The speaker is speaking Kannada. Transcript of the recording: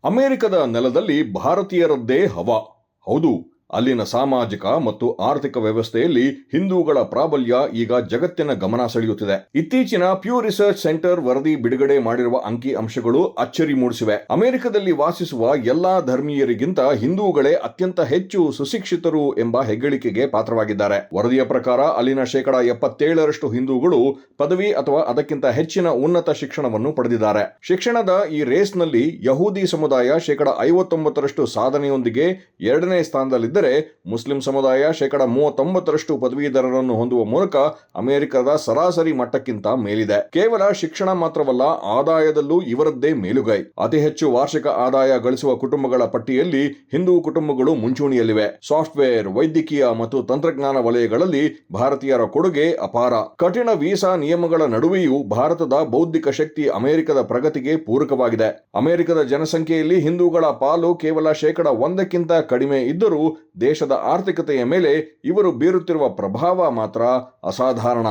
ಅಮೆರಿಕದ ನೆಲದಲ್ಲಿ ಭಾರತೀಯರದ್ದೇ ಹವಾ. ಹೌದು, ಅಲ್ಲಿನ ಸಾಮಾಜಿಕ ಮತ್ತು ಆರ್ಥಿಕ ವ್ಯವಸ್ಥೆಯಲ್ಲಿ ಹಿಂದೂಗಳ ಪ್ರಾಬಲ್ಯ ಈಗ ಜಗತ್ತಿನ ಗಮನ ಸೆಳೆಯುತ್ತಿದೆ. ಇತ್ತೀಚಿನ ಪ್ಯೂ ರಿಸರ್ಚ್ ಸೆಂಟರ್ ವರದಿ ಬಿಡುಗಡೆ ಮಾಡಿರುವ ಅಂಕಿ ಅಂಶಗಳು ಅಚ್ಚರಿ ಮೂಡಿಸಿವೆ. ಅಮೆರಿಕದಲ್ಲಿ ವಾಸಿಸುವ ಎಲ್ಲಾ ಧರ್ಮೀಯರಿಗಿಂತ ಹಿಂದೂಗಳೇ ಅತ್ಯಂತ ಹೆಚ್ಚು ಸುಶಿಕ್ಷಿತರು ಎಂಬ ಹೆಗ್ಗಳಿಕೆಗೆ ಪಾತ್ರವಾಗಿದ್ದಾರೆ. ವರದಿಯ ಪ್ರಕಾರ ಅಲ್ಲಿನ 77% ಹಿಂದೂಗಳು ಪದವಿ ಅಥವಾ ಅದಕ್ಕಿಂತ ಹೆಚ್ಚಿನ ಉನ್ನತ ಶಿಕ್ಷಣವನ್ನು ಪಡೆದಿದ್ದಾರೆ. ಶಿಕ್ಷಣದ ಈ ರೇಸ್ನಲ್ಲಿ ಯಹೂದಿ ಸಮುದಾಯ 59% ಸಾಧನೆಯೊಂದಿಗೆ ಎರಡನೇ ಸ್ಥಾನದಲ್ಲಿದ್ದರೆ, ಮುಸ್ಲಿಂ ಸಮುದಾಯ 39% ಪದವೀಧರರನ್ನು ಹೊಂದುವ ಮೂಲಕ ಅಮೆರಿಕದ ಸರಾಸರಿ ಮಟ್ಟಕ್ಕಿಂತ ಮೇಲಿದೆ. ಕೇವಲ ಶಿಕ್ಷಣ ಮಾತ್ರವಲ್ಲ, ಆದಾಯದಲ್ಲೂ ಇವರದ್ದೇ ಮೇಲುಗೈ. ಅತಿ ಹೆಚ್ಚು ವಾರ್ಷಿಕ ಆದಾಯ ಗಳಿಸುವ ಕುಟುಂಬಗಳ ಪಟ್ಟಿಯಲ್ಲಿ ಹಿಂದೂ ಕುಟುಂಬಗಳು ಮುಂಚೂಣಿಯಲ್ಲಿವೆ. ಸಾಫ್ಟ್ವೇರ್, ವೈದ್ಯಕೀಯ ಮತ್ತು ತಂತ್ರಜ್ಞಾನ ವಲಯಗಳಲ್ಲಿ ಭಾರತೀಯರ ಕೊಡುಗೆ ಅಪಾರ. ಕಠಿಣ ವೀಸಾ ನಿಯಮಗಳ ನಡುವೆಯೂ ಭಾರತದ ಬೌದ್ಧಿಕ ಶಕ್ತಿ ಅಮೆರಿಕದ ಪ್ರಗತಿಗೆ ಪೂರಕವಾಗಿದೆ. ಅಮೆರಿಕದ ಜನಸಂಖ್ಯೆಯಲ್ಲಿ ಹಿಂದೂಗಳ ಪಾಲು ಕೇವಲ 1% ಕಡಿಮೆ ಇದ್ದರೂ ದೇಶದ ಆರ್ಥಿಕತೆಯ ಮೇಲೆ ಇವರು ಬೀರುತ್ತಿರುವ ಪ್ರಭಾವ ಮಾತ್ರ ಅಸಾಧಾರಣ.